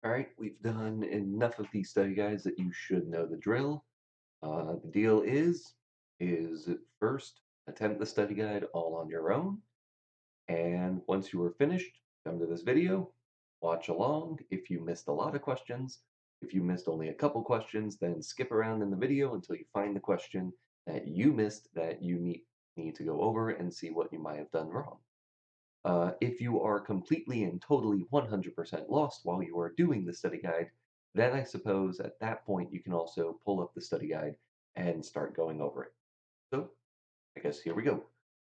All right, we've done enough of these study guides that you should know the drill. The deal is first attempt the study guide all on your own, and once you are finished, come to this video, watch along. If you missed a lot of questions, if you missed only a couple questions, then skip around in the video until you find the question that you missed that you need to go over and see what you might have done wrong. If you are completely and totally 100% lost while you are doing the study guide, then I suppose at that point you can also pull up the study guide and start going over it. So, I guess here we go.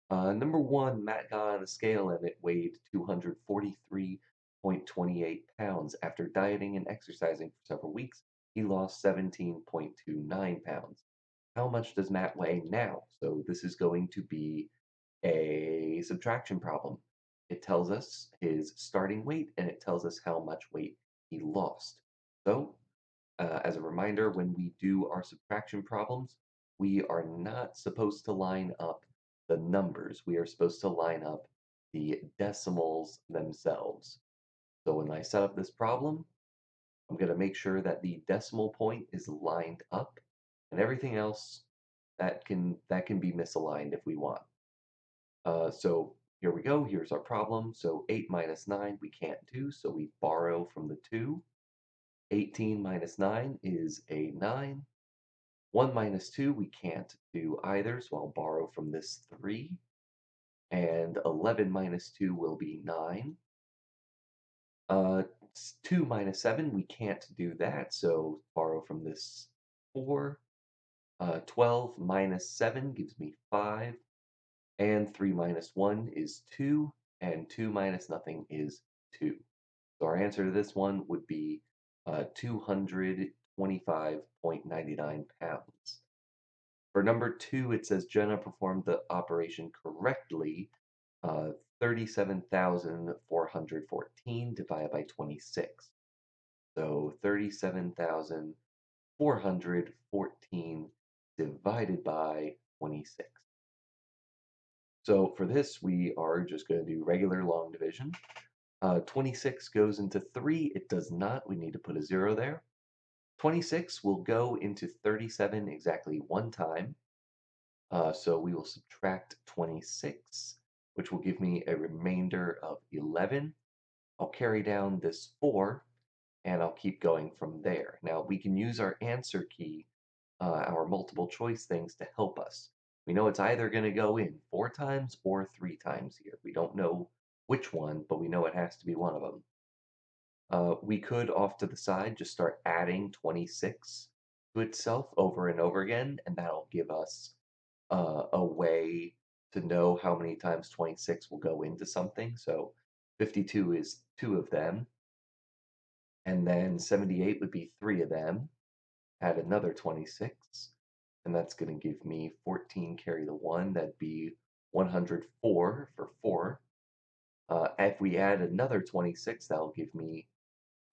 Number one, Matt got on a scale and it weighed 243.28 pounds. After dieting and exercising for several weeks, he lost 17.29 pounds. How much does Matt weigh now? So this is going to be a subtraction problem. It tells us his starting weight and it tells us how much weight he lost. So, as a reminder, when we do our subtraction problems, we are not supposed to line up the numbers. We are supposed to line up the decimals themselves. So when I set up this problem, I'm going to make sure that the decimal point is lined up and everything else that can be misaligned if we want. So here we go. Here's our problem. So 8 minus 9 we can't do, so we borrow from the 2. 18 minus 9 is a 9. 1 minus 2 we can't do either, so I'll borrow from this 3. And 11 minus 2 will be 9. Uh, 2 minus 7 we can't do that, so borrow from this 4. 12 minus 7 gives me 5. And 3 minus 1 is 2, and 2 minus nothing is 2. So our answer to this one would be 225.99 pounds. For number 2, it says Jenna performed the operation correctly. 37,414 divided by 26. So 37,414 divided by 26. So for this, we are just going to do regular long division. 26 goes into 3. It does not. We need to put a 0 there. 26 will go into 37 exactly one time. So we will subtract 26, which will give me a remainder of 11. I'll carry down this 4, and I'll keep going from there. Now, we can use our answer key, our multiple choice things to help us. We know it's either going to go in 4 times or 3 times here. We don't know which one, but we know it has to be one of them. We could, off to the side, just start adding 26 to itself over and over again, and that'll give us a way to know how many times 26 will go into something. So 52 is 2 of them, and then 78 would be 3 of them. Add another 26, and that's going to give me 14 carry the 1. That'd be 104 for 4. If we add another 26, that'll give me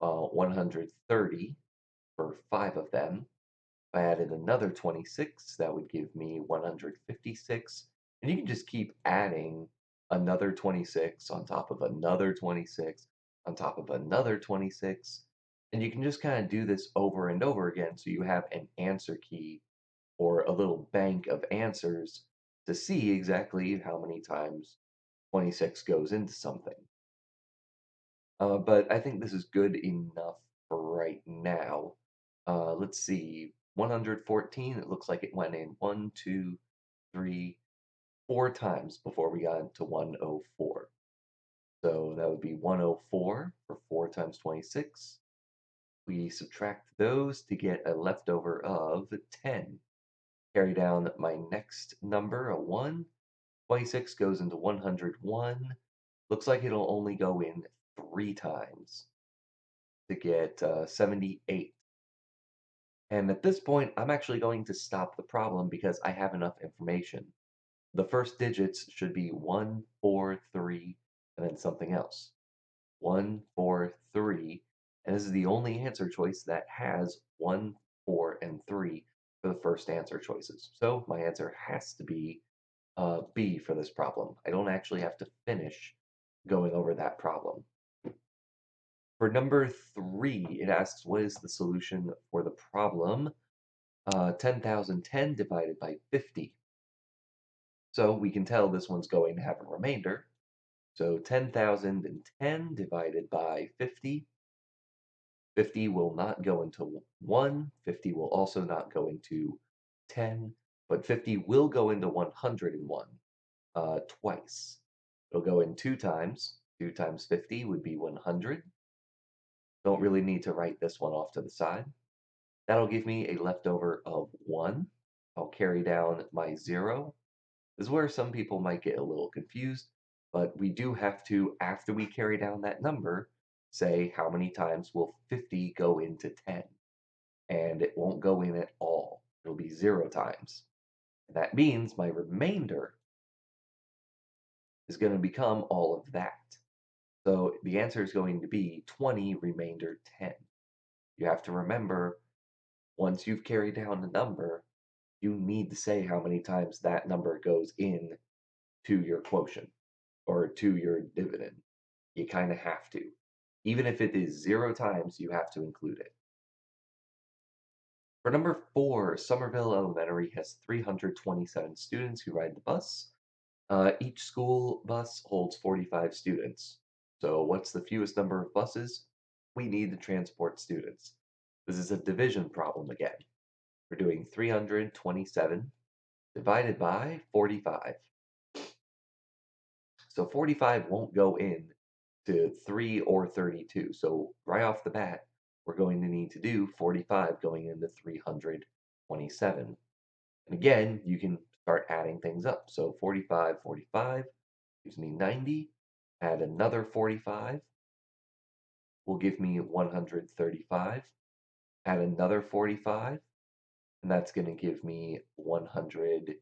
130 for 5 of them. If I added another 26, that would give me 156. And you can just keep adding another 26 on top of another 26 on top of another 26. And you can just kind of do this over and over again so you have an answer key or a little bank of answers to see exactly how many times 26 goes into something. But I think this is good enough for right now. Let's see, 114, it looks like it went in 1, 2, 3, 4 times before we got into 104. So that would be 104 for 4 times 26. We subtract those to get a leftover of 10. Carry down my next number, a 1. 26 goes into 101. Looks like it'll only go in 3 times to get 78. And at this point, I'm actually going to stop the problem because I have enough information. The first digits should be 1, 4, 3, and then something else. 1, 4, 3, and this is the only answer choice that has 1, 4, and 3 for the first answer choices. So my answer has to be B for this problem. I don't actually have to finish going over that problem. For number 3, it asks, what is the solution for the problem 10,010 divided by 50? So we can tell this one's going to have a remainder. So 10,010 divided by 50. 50 will not go into 1. 50 will also not go into 10. But 50 will go into 101 twice. It'll go in 2 times. 2 times 50 would be 100. Don't really need to write this one off to the side. That'll give me a leftover of 1. I'll carry down my 0. This is where some people might get a little confused, but we do have to, after we carry down that number, say how many times will 50 go into 10. And it won't go in at all. It'll be 0 times. And that means my remainder is going to become all of that. So the answer is going to be 20 remainder 10. You have to remember, once you've carried down a number, you need to say how many times that number goes in to your quotient or to your dividend. You kind of have to. Even if it is 0 times, you have to include it. For number 4, Somerville Elementary has 327 students who ride the bus. Each school bus holds 45 students. So what's the fewest number of buses we need to transport students? This is a division problem again. We're doing 327 divided by 45. So 45 won't go in to 3 or 32. So right off the bat, we're going to need to do 45 going into 327. And again, you can start adding things up. So 45, 45 gives me 90. Add another 45 will give me 135. Add another 45, and that's going to give me 100,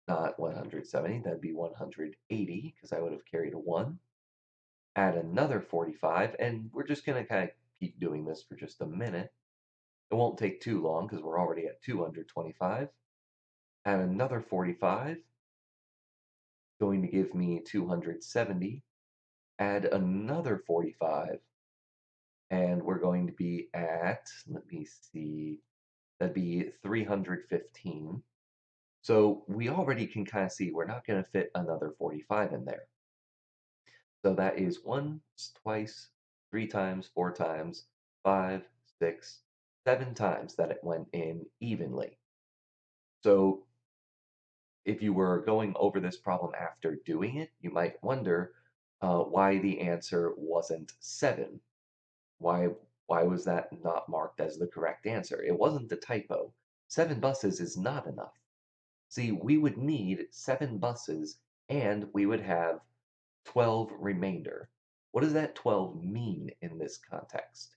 not 170, that'd be 180 because I would have carried a 1. Add another 45, and we're just going to kind of keep doing this for just a minute. It won't take too long because we're already at 225. Add another 45, going to give me 270. Add another 45, and we're going to be at, let me see, that'd be 315. So we already can kind of see we're not going to fit another 45 in there. So that is once, twice, 3 times, 4 times, 5, 6, 7 times that it went in evenly. So if you were going over this problem after doing it, you might wonder why the answer wasn't 7. Why, why was that not marked as the correct answer? It wasn't a typo. 7 buses is not enough. See, we would need 7 buses and we would have 12 remainder. What does that 12 mean in this context?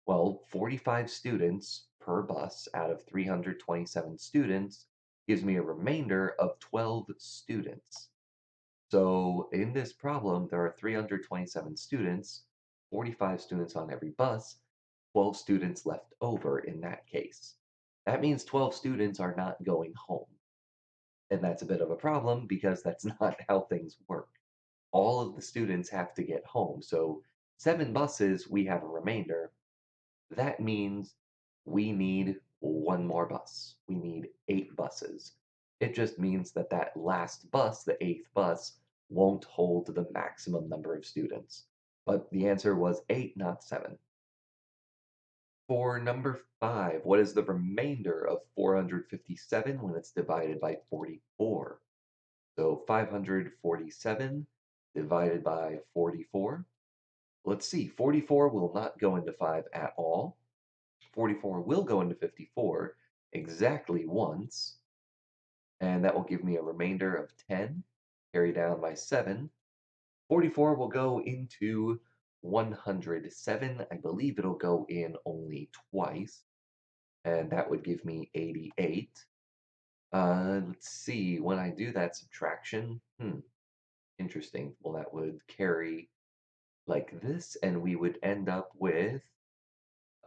Well, 45 students per bus out of 327 students gives me a remainder of 12 students. So in this problem, there are 327 students, 45 students on every bus, 12 students left over in that case. That means 12 students are not going home. And that's a bit of a problem because that's not how things work. All of the students have to get home. So 7 buses, we have a remainder. That means we need 1 more bus. We need 8 buses. It just means that that last bus, the 8th bus, won't hold the maximum number of students. But the answer was 8, not 7. For number 5, what is the remainder of 457 when it's divided by 44? So 547 divided by 44. Let's see, 44 will not go into 5 at all. 44 will go into 54 exactly once, and that will give me a remainder of 10. Carry down my 7. 44 will go into 107. I believe it'll go in only twice, and that would give me 88. Let's see, when I do that subtraction, interesting. Well, that would carry like this, and we would end up with,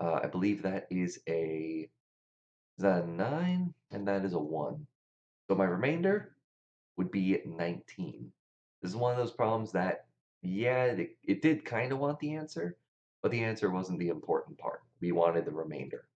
I believe that is that a 9? And that is a 1. So my remainder would be 19. This is one of those problems that, yeah, it did kind of want the answer, but the answer wasn't the important part. We wanted the remainder.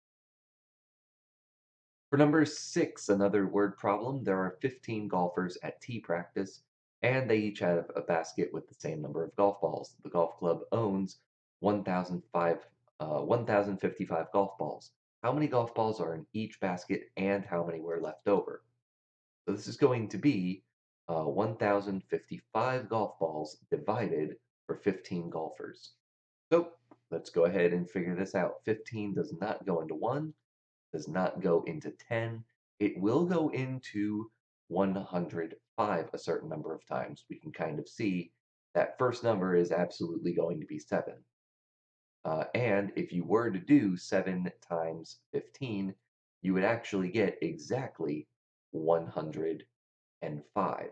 For number 6, another word problem, there are 15 golfers at tee practice, and they each have a basket with the same number of golf balls. The golf club owns 1,055 golf balls. How many golf balls are in each basket, and how many were left over? So this is going to be 1,055 golf balls divided for 15 golfers. So let's go ahead and figure this out. 15 does not go into 1, does not go into 10. It will go into 105 a certain number of times. We can kind of see that first number is absolutely going to be 7. And if you were to do 7 times 15, you would actually get exactly 105.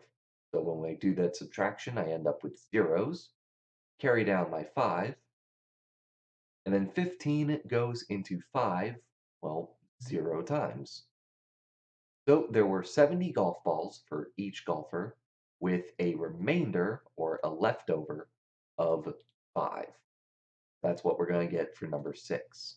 So when I do that subtraction, I end up with zeros, carry down my 5, and then 15 goes into 5, well, 0 times. So there were 70 golf balls for each golfer with a remainder or a leftover of 5. That's what we're going to get for number 6.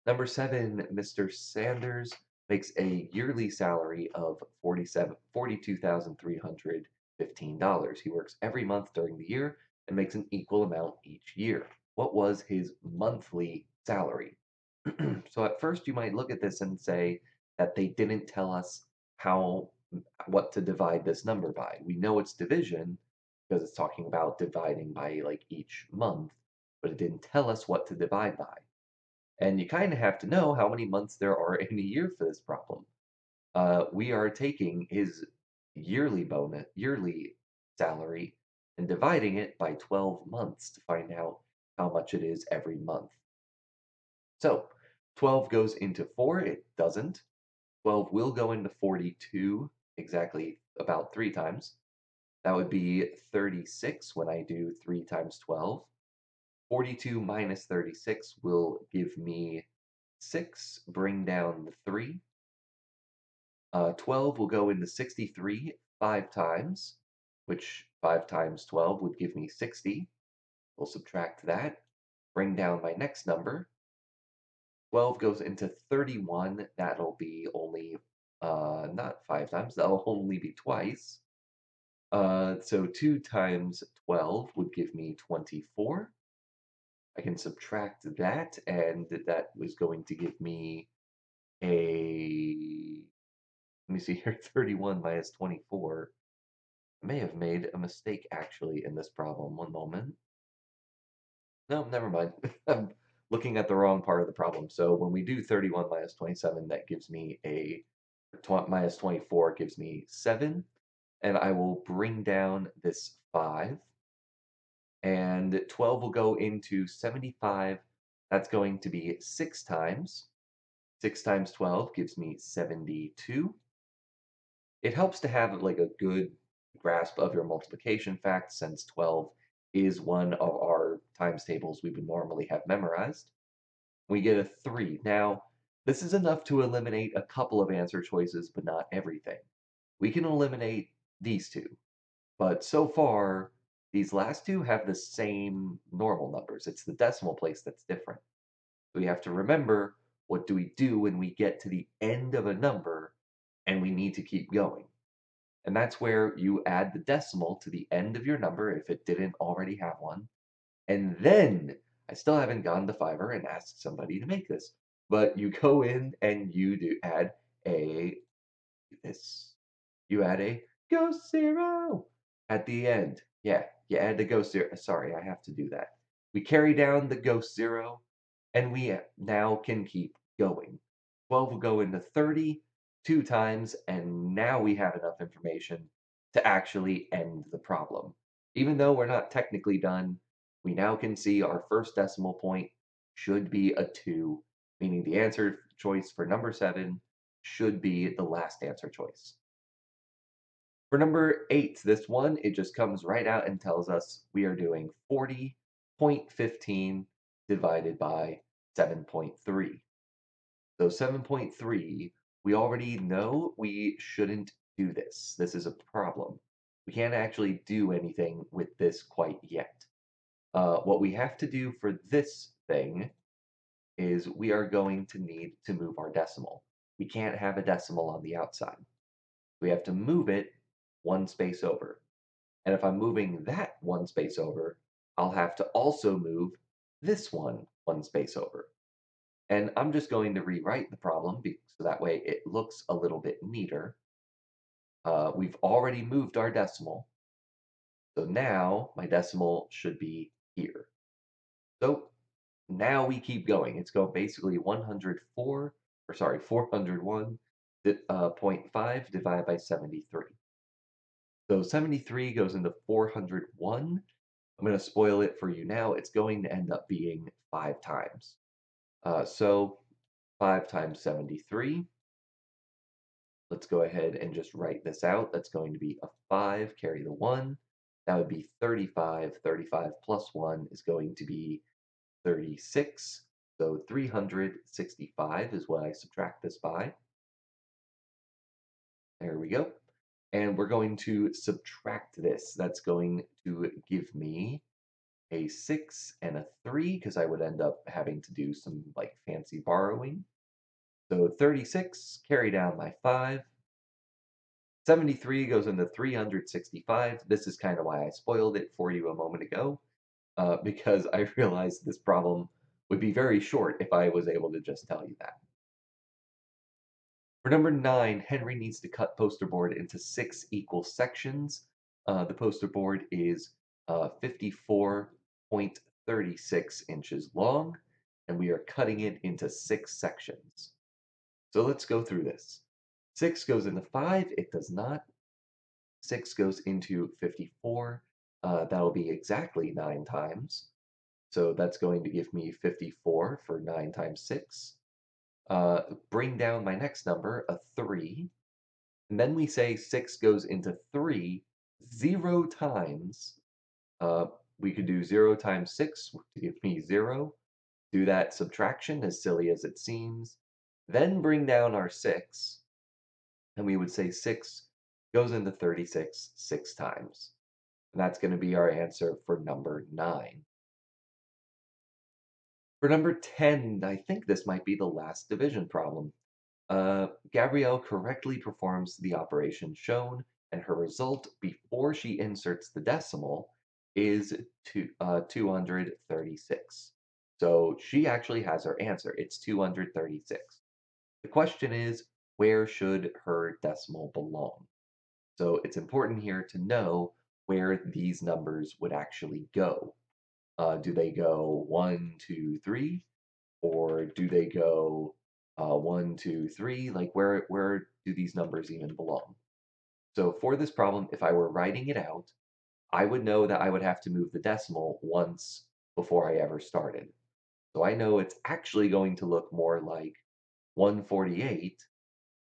Number 7, Mr. Sanders makes a yearly salary of $42,315. He works every month during the year and makes an equal amount each year. What was his monthly salary? So at first you might look at this and say that they didn't tell us how what to divide this number by. We know it's division because it's talking about dividing by like each month, but it didn't tell us what to divide by. And you kind of have to know how many months there are in a year for this problem. We are taking his yearly salary and dividing it by 12 months to find out how much it is every month. So 12 goes into 4, it doesn't. 12 will go into 42 exactly about 3 times. That would be 36 when I do 3 times 12. 42 minus 36 will give me 6, bring down the 3. 12 will go into 63 5 times, which 5 times 12 would give me 60. We'll subtract that, bring down my next number. 12 goes into 31. That'll be only, not 5 times, that'll only be twice. So 2 times 12 would give me 24. I can subtract that, and that was going to give me a, let me see here, 31 minus 24. I may have made a mistake actually in this problem. One moment. No, never mind. I'm looking at the wrong part of the problem. So when we do 31 minus 27, that gives me a minus 24 gives me 7. And I will bring down this 5. And 12 will go into 75. That's going to be 6 times. 6 times 12 gives me 72. It helps to have like a good grasp of your multiplication facts since 12 is one of our times tables we would normally have memorized. We get a 3. Now, this is enough to eliminate a couple of answer choices, but not everything. We can eliminate these two, but so far, these last two have the same normal numbers. It's the decimal place that's different. We have to remember, what do we do when we get to the end of a number and we need to keep going? And that's where you add the decimal to the end of your number if it didn't already have one. And then, I still haven't gone to Fiverr and asked somebody to make this, but you go in and you do add a this. You add a ghost zero at the end. Yeah, you add the ghost zero. Sorry, I have to do that. We carry down the ghost zero, and we now can keep going. 12 will go into 30 2 times, and now we have enough information to actually end the problem. Even though we're not technically done, we now can see our first decimal point should be a 2, meaning the answer choice for number 7 should be the last answer choice. For number 8, this one, it just comes right out and tells us we are doing 40.15 divided by 7.3. So 7.3, we already know we shouldn't do this. This is a problem. We can't actually do anything with this quite yet. What we have to do for this thing is we are going to need to move our decimal. We can't have a decimal on the outside. We have to move it one space over. And if I'm moving that one space over, I'll have to also move this one space over. And I'm just going to rewrite the problem so that way it looks a little bit neater. We've already moved our decimal, so now my decimal should be here. So now we keep going. It's going basically 104, or sorry, 401.5 divided by 73. So 73 goes into 401. I'm going to spoil it for you now. It's going to end up being 5 times. So 5 times 73. Let's go ahead and just write this out. That's going to be a 5, carry the 1. That would be 35. 35 plus 1 is going to be 36. So 365 is what I subtract this by. There we go. And we're going to subtract this. That's going to give me a 6 and a 3 because I would end up having to do some like fancy borrowing. So 36, carry down my 5. 73 goes into 365. This is kind of why I spoiled it for you a moment ago, because I realized this problem would be very short if I was able to just tell you that. For number 9, Henry needs to cut poster board into 6 equal sections. The poster board is 54.36 inches long, and we are cutting it into 6 sections. So let's go through this. 6 goes into 5, it does not. 6 goes into 54. That'll be exactly 9 times. So that's going to give me 54 for 9 times 6. Bring down my next number, a 3. And then we say 6 goes into 3 0 times. Uh, we could do 0 times 6 to give me 0. Do that subtraction, as silly as it seems. Then bring down our 6. And we would say 6 goes into 36 6 times. And that's going to be our answer for number 9. For number 10, I think this might be the last division problem. Gabrielle correctly performs the operation shown, and her result before she inserts the decimal is 236. So she actually has her answer. It's 236. The question is, where should her decimal belong? So it's important here to know where these numbers would actually go. Do they go 1, 2, 3? Or do they go 1, 2, 3? Like where do these numbers even belong? So for this problem, if I were writing it out, I would know that I would have to move the decimal once before I ever started. So I know it's actually going to look more like 148,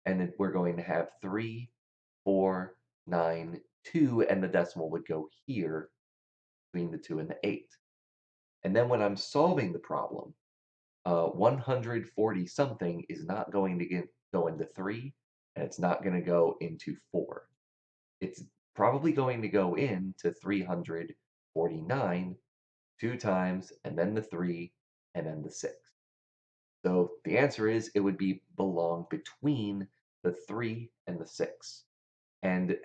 and then we're going to have 3, 4, 9, 2, and the decimal would go here between the 2 and the 8. And then when I'm solving the problem, 140 something is not going to go into 3, and it's not going to go into 4. It's probably going to go into 349 2 times, and then the 3, and then the 6. So the answer is it would be belong between the 3 and the 6. And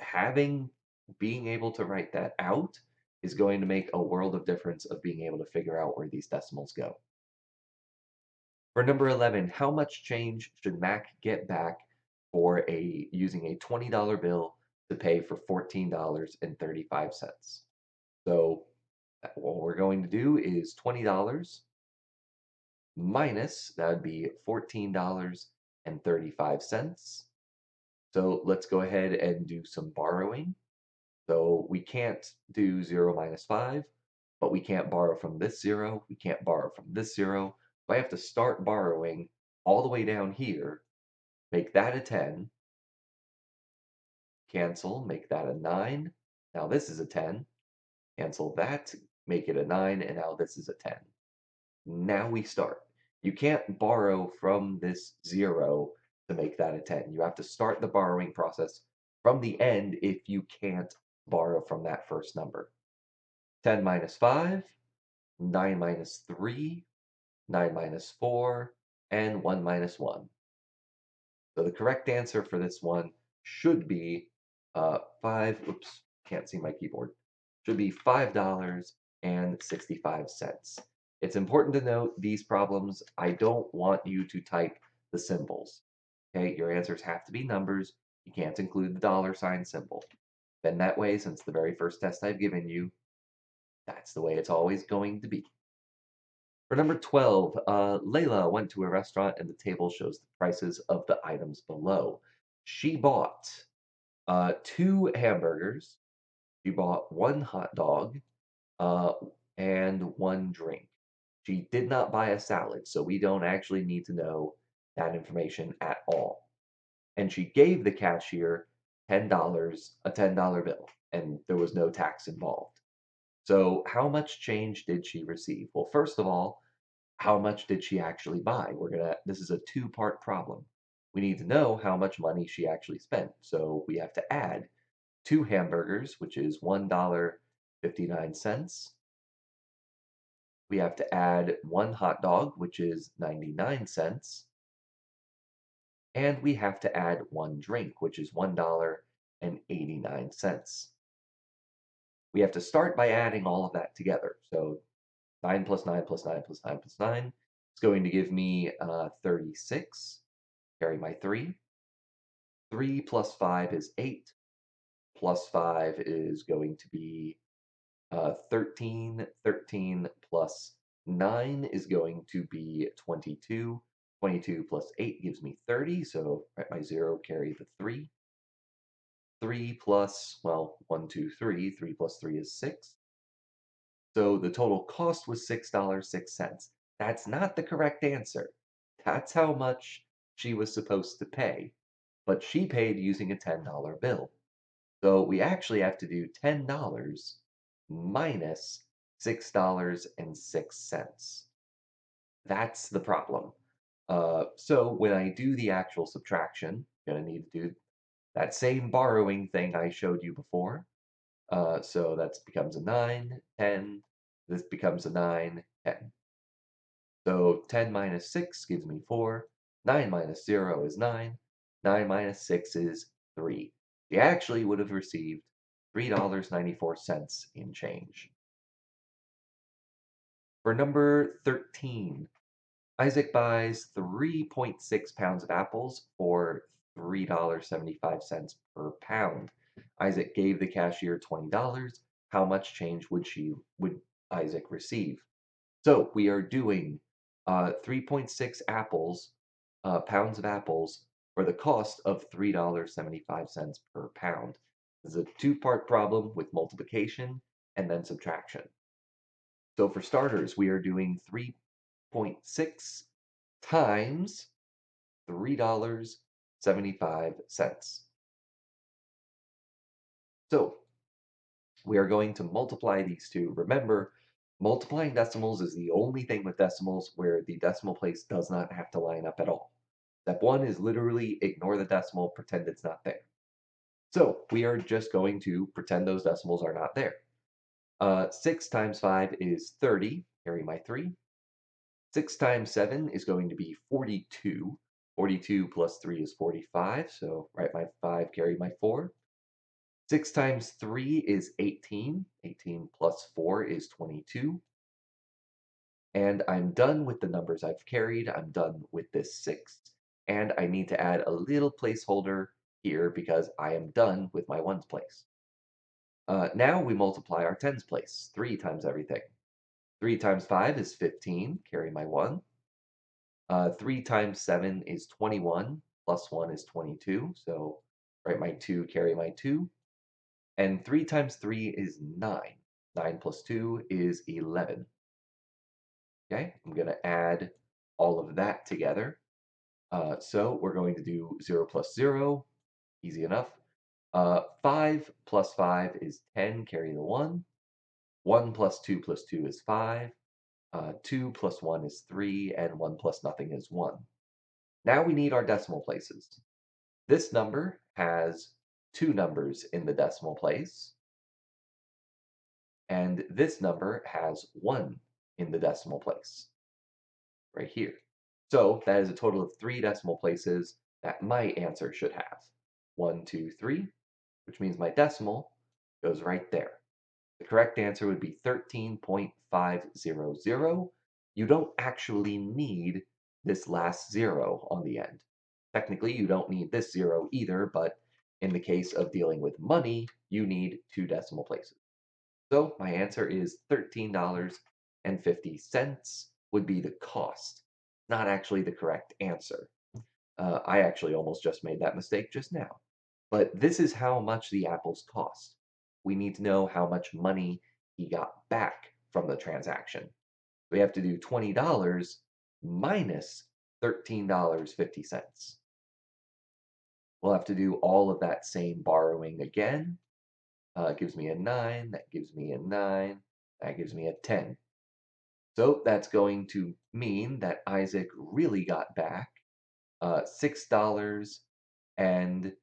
being able to write that out is going to make a world of difference of being able to figure out where these decimals go. For number 11, how much change should Mac get back for using a $20 bill to pay for $14.35? So what we're going to do is $20 minus, that would be $14.35. So let's go ahead and do some borrowing. So we can't do 0 minus 5, but we can't borrow from this 0. We can't borrow from this 0. So I have to start borrowing all the way down here, make that a 10, cancel, make that a 9. Now this is a 10, cancel that, make it a 9, and now this is a 10. Now we start. You can't borrow from this 0 to make that a 10. You have to start the borrowing process from the end if you can't borrow from that first number. 10 minus 5, 9 minus 3, 9 minus 4, and 1 minus 1. So the correct answer for this one should be 5, oops, can't see my keyboard, should be $5.65. It's important to note these problems, I don't want you to type the symbols. Okay, your answers have to be numbers. You can't include the dollar sign symbol. Been that way since the very first test I've given you. That's the way it's always going to be. For number 12, Layla went to a restaurant and the table shows the prices of the items below. She bought two hamburgers, she bought one hot dog, uh, and one drink. She did not buy a salad, so we don't actually need to know that information at all. And she gave the cashier $10, a $10 bill, and there was no tax involved. So, how much change did she receive? Well, first of all, how much did she actually buy? This is a two-part problem. We need to know how much money she actually spent. So we have to add two hamburgers, which is $1.59. We have to add one hot dog, which is 99 cents. And we have to add one drink, which is $1.89. We have to start by adding all of that together. So 9 plus 9 plus 9 plus 9 plus 9 is going to give me 36. Carry my 3. 3 plus 5 is 8. Plus 5 is going to be 13. 13 plus 9 is going to be 22. 22 plus 8 gives me 30. So write my 0, carry the 3. 3 plus, well, 1, 2, 3. 3 plus 3 is 6. So the total cost was $6.06. That's not the correct answer. That's how much she was supposed to pay, but she paid using a $10 bill. So we actually have to do $10 minus $6.06. That's the problem. So when I do the actual subtraction, I'm going to need to do that same borrowing thing I showed you before. So that becomes a 9, 10. This becomes a 9, 10. So 10 minus 6 gives me 4. 9 minus 0 is 9. 9 minus 6 is 3. You actually would have received $3.94 in change. For number 13, Isaac buys 3.6 pounds of apples for $3.75 per pound. Isaac gave the cashier $20. How much change would Isaac receive? So we are doing 3.6 pounds of apples for the cost of $3.75 per pound. This is a two-part problem with multiplication and then subtraction. So for starters, we are doing 3.6 times $3.75. So we are going to multiply these two. Remember, multiplying decimals is the only thing with decimals where the decimal place does not have to line up at all. Step one is literally ignore the decimal, pretend it's not there. So we are just going to pretend those decimals are not there. 6 times 5 is 30, carry my 3. 6 times 7 is going to be 42. 42 plus 3 is 45, so write my 5, carry my 4. 6 times 3 is 18. 18 plus 4 is 22. And I'm done with the numbers I've carried. I'm done with this 6. And I need to add a little placeholder here because I am done with my ones place. Now we multiply our tens place. 3 times everything. 3 times 5 is 15. Carry my 1. 3 times 7 is 21. Plus 1 is 22. So write my 2, carry my 2. And 3 times 3 is 9. 9 plus 2 is 11. Okay, I'm going to add all of that together. So we're going to do 0 plus 0, easy enough. 5 plus 5 is 10, carry the 1. 1 plus 2 plus 2 is 5. 2 plus 1 is 3, and 1 plus nothing is 1. Now we need our decimal places. This number has two numbers in the decimal place, and this number has one in the decimal place right here. So that is a total of 3 decimal places that my answer should have. 1, 2, 3, which means my decimal goes right there. The correct answer would be 13.500. You don't actually need this last zero on the end. Technically, you don't need this zero either, but in the case of dealing with money, you need 2 decimal places. So my answer is $13.50 would be the cost, not actually the correct answer. I actually almost just made that mistake just now. But this is how much the apples cost. We need to know how much money he got back from the transaction. We have to do $20 minus $13.50. We'll have to do all of that same borrowing again. Gives me a 9, that gives me a 9, that gives me a 10. So that's going to mean that Isaac really got back $6 and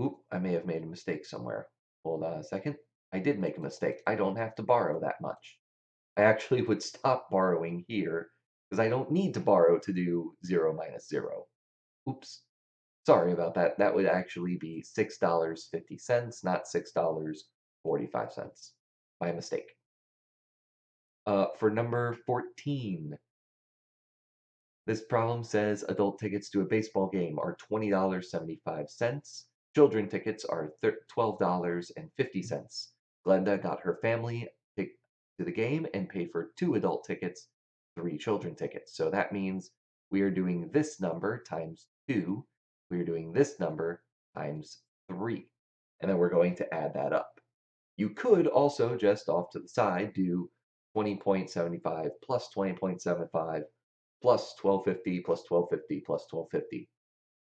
oop, I may have made a mistake somewhere. Hold on a second. I did make a mistake. I don't have to borrow that much. I actually would stop borrowing here because I don't need to borrow to do 0 minus 0. Oops. Sorry about that. That would actually be $6.50, not $6.45. My mistake. For number 14, this problem says adult tickets to a baseball game are $20.75. Children tickets are $12.50. Glenda got her family to the game and paid for 2 adult tickets, 3 children tickets. So that means we are doing this number times 2. We are doing this number times 3. And then we're going to add that up. You could also just off to the side do 20.75 plus 20.75 plus 1250 plus 1250 plus 1250.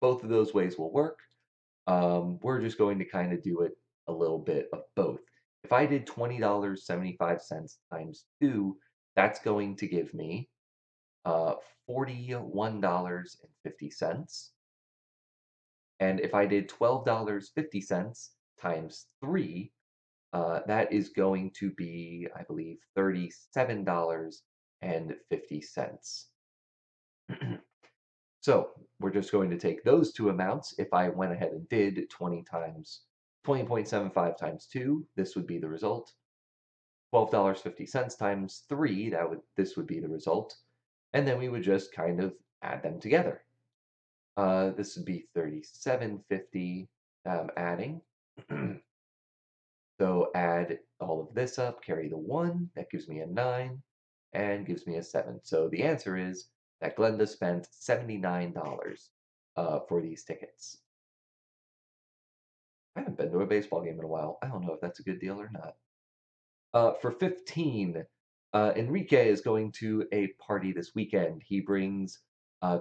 Both of those ways will work. We're just going to kind of do it a little bit of both. If I did $20.75 times 2, that's going to give me $41.50. And if I did $12.50 times 3, that is going to be, I believe, $37.50. So we're just going to take those 2 amounts. If I went ahead and did 20.75 times 2, this would be the result. $12.50 times 3, this would be the result. And then we would just kind of add them together. This would be 37.50 adding. So add all of this up, carry the 1, that gives me a 9, and gives me a 7. So the answer is that Glenda spent $79 for these tickets. I haven't been to a baseball game in a while. I don't know if that's a good deal or not. For 15, Enrique is going to a party this weekend. He brings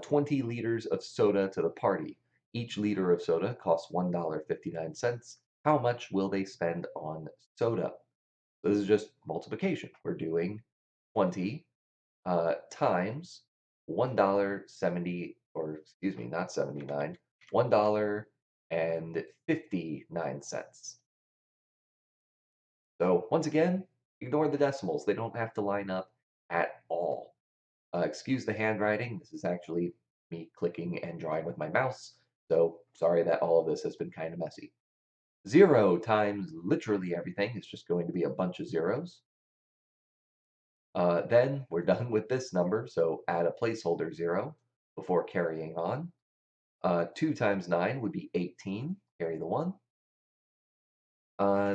20 liters of soda to the party. Each liter of soda costs $1.59. How much will they spend on soda? So this is just multiplication. We're doing 20 times $1.70, or excuse me, not 79, $1.59. So once again, ignore the decimals. They don't have to line up at all. Excuse the handwriting. This is actually me clicking and drawing with my mouse. So sorry that all of this has been kind of messy. 0 times literally everything is just going to be a bunch of zeros. Then we're done with this number, so add a placeholder 0 before carrying on. 2 times 9 would be 18, carry the 1.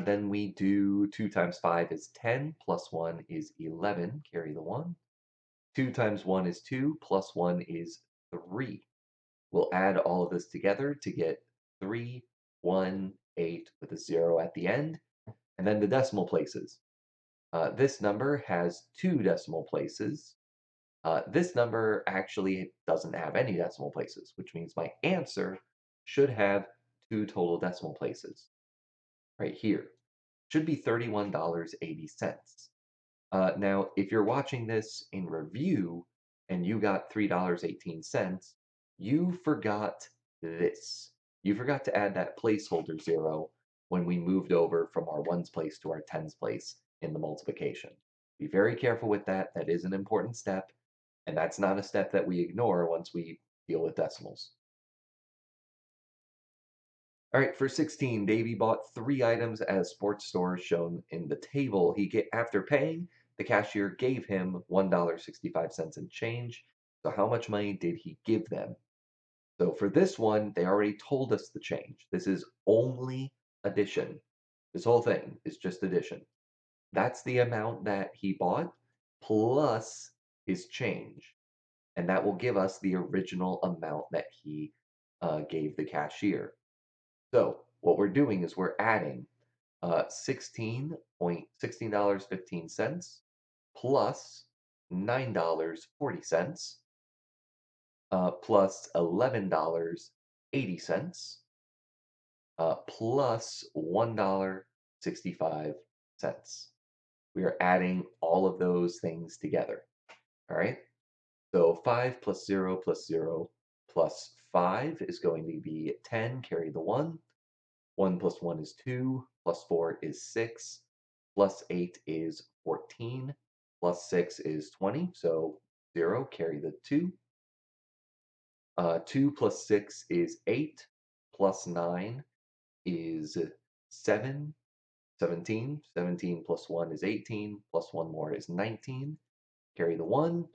Then we do 2 times 5 is 10, plus 1 is 11, carry the 1. 2 times 1 is 2, plus 1 is 3. We'll add all of this together to get 3, 1, 8 with a 0 at the end, and then the decimal places. This number has 2 decimal places. This number actually doesn't have any decimal places, which means my answer should have 2 total decimal places right here. Should be $31.80. Now, if you're watching this in review and you got $3.18, you forgot this. You forgot to add that placeholder 0 when we moved over from our ones place to our tens place in the multiplication. Be very careful with that. That is an important step, and that's not a step that we ignore once we deal with decimals. All right, for 16, Davy bought 3 items at a sports store shown in the table. After paying, the cashier gave him $1.65 in change. So how much money did he give them? So for this one, they already told us the change. This is only addition. This whole thing is just addition. That's the amount that he bought plus his change. And that will give us the original amount that he gave the cashier. So what we're doing is we're adding $16.15 plus $9.40 plus $11.80 plus $1.65. We are adding all of those things together. All right. So 5 plus 0 plus 0 plus 5 is going to be 10, carry the 1. 1 plus 1 is 2, plus 4 is 6, plus 8 is 14, plus 6 is 20, so 0, carry the 2. 2 plus 6 is 8, plus 9 is 7, 17. 17 plus 1 is 18, plus 1 more is 19, carry the 1.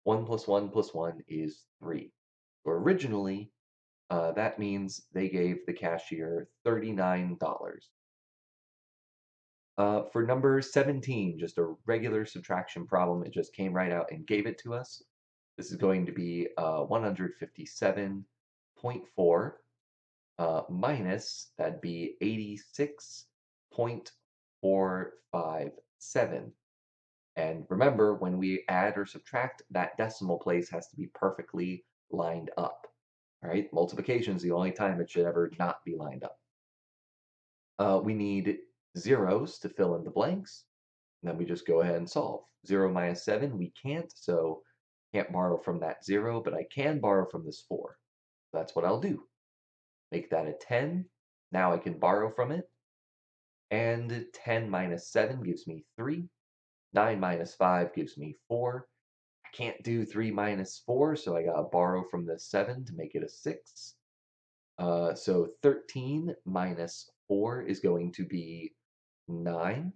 1 plus 1 plus 1 is 3. So originally, that means they gave the cashier $39. For number 17, just a regular subtraction problem. It just came right out and gave it to us. This is going to be 157.4 minus, that'd be 86.457. And remember, when we add or subtract, that decimal place has to be perfectly lined up. All right, multiplication is the only time it should ever not be lined up. We need zeros to fill in the blanks. And then we just go ahead and solve. 0 minus 7, we can't, so can't borrow from that 0, but I can borrow from this 4. That's what I'll do. Make that a 10. Now I can borrow from it. And 10 minus 7 gives me 3. 9 minus 5 gives me 4. I can't do 3 minus 4, so I gotta borrow from the 7 to make it a 6. So 13 minus 4 is going to be 9.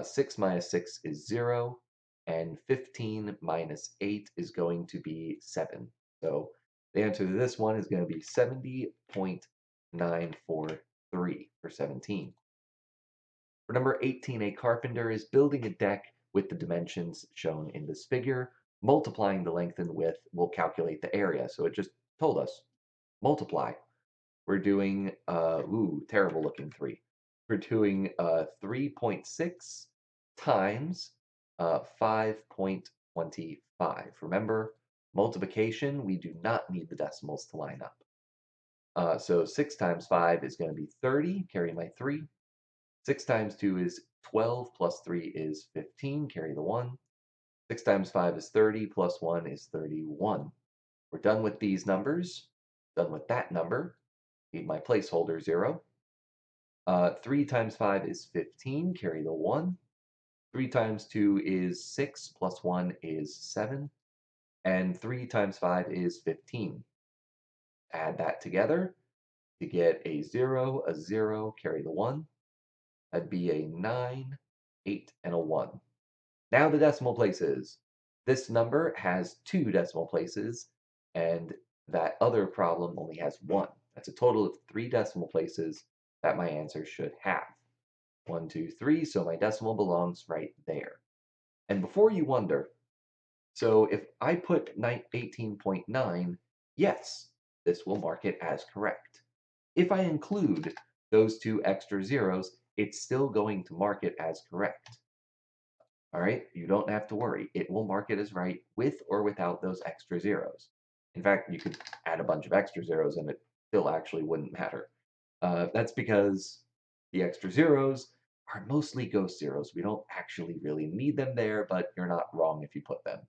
6 minus 6 is 0, and 15 minus 8 is going to be 7. So the answer to this one is going to be 70.943 for 17. For number 18, a carpenter is building a deck with the dimensions shown in this figure. Multiplying the length and width will calculate the area. So it just told us, multiply. We're doing, terrible looking 3. We're doing 3.6 times 5.25. Remember, multiplication, we do not need the decimals to line up. So 6 times 5 is going to be 30, carry my 3. 6 times 2 is 12, plus 3 is 15, carry the 1. 6 times 5 is 30, plus 1 is 31. We're done with these numbers, done with that number. Need my placeholder 0. 3 times 5 is 15, carry the 1. 3 times 2 is 6, plus 1 is 7. And 3 times 5 is 15. Add that together to get a 0, carry the 1. That'd be a 9, 8, and a 1. Now the decimal places. This number has 2 decimal places, and that other problem only has 1. That's a total of 3 decimal places that my answer should have. 1, 2, 3, so my decimal belongs right there. And before you wonder, so if I put 18.9, yes, this will mark it as correct. If I include those 2 extra zeros, it's still going to mark it as correct. All right, you don't have to worry. It will mark it as right with or without those extra zeros. In fact, you could add a bunch of extra zeros and it still actually wouldn't matter. That's because the extra zeros are mostly ghost zeros. We don't actually really need them there, but you're not wrong if you put them.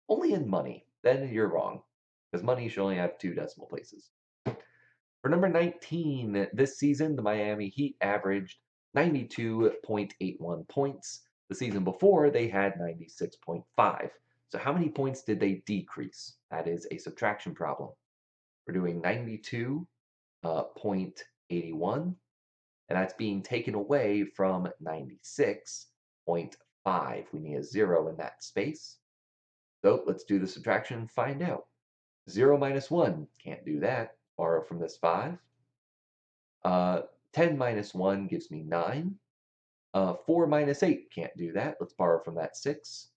Only in money, then you're wrong, because money should only have 2 decimal places. For number 19, this season, the Miami Heat averaged 92.81 points. The season before, they had 96.5. So how many points did they decrease? That is a subtraction problem. We're doing 92.81, and that's being taken away from 96.5. We need a 0 in that space. So let's do the subtraction and find out. 0 minus 1, can't do that. Borrow from this 5. Uh, 10 minus 1 gives me 9. 4 minus 8, can't do that. Let's borrow from that 6.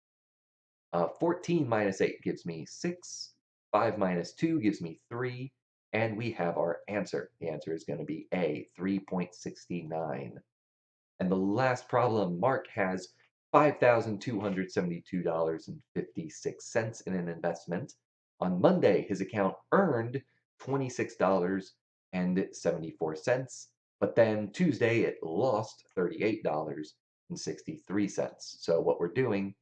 14 minus 8 gives me 6. 5 minus 2 gives me 3. And we have our answer. The answer is going to be A, 3.69. And the last problem, Mark has $5,272.56 in an investment. On Monday, his account earned $26.74, but then Tuesday it lost $38.63. So what we're doing,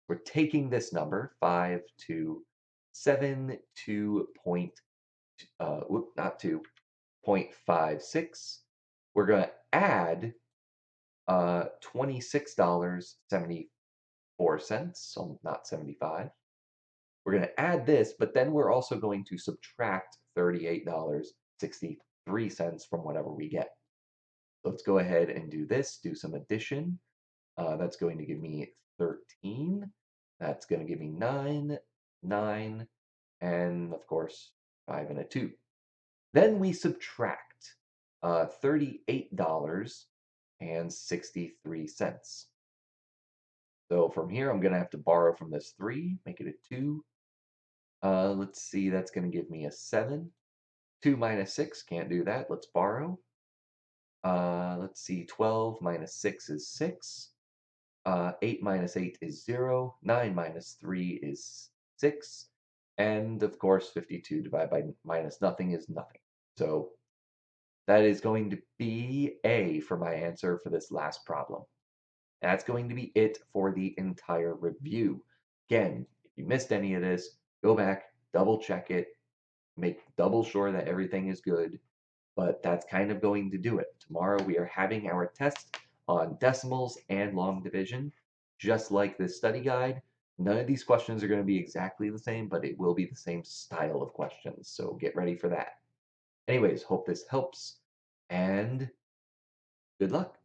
we're taking this number, 5272 point, not 2, 0.56. We're going to add $26.74, so not 75. We're going to add this, but then we're also going to subtract $38.63 from whatever we get. So let's go ahead and do this, do some addition. That's going to give me 13. That's going to give me 9, 9, and of course, 5 and a 2. Then we subtract $38.63. So from here, I'm going to have to borrow from this 3, make it a 2. Let's see, that's going to give me a 7. 2 minus 6, can't do that. Let's borrow. Let's see, 12 minus 6 is 6. 8 minus 8 is 0. 9 minus 3 is 6. And of course, 52 divided by minus nothing is nothing. So that is going to be A for my answer for this last problem. That's going to be it for the entire review. Again, if you missed any of this, go back, double check it, make double sure that everything is good. But that's kind of going to do it. Tomorrow we are having our test on decimals and long division. Just like this study guide, none of these questions are going to be exactly the same, but it will be the same style of questions. So get ready for that. Anyways, hope this helps and good luck.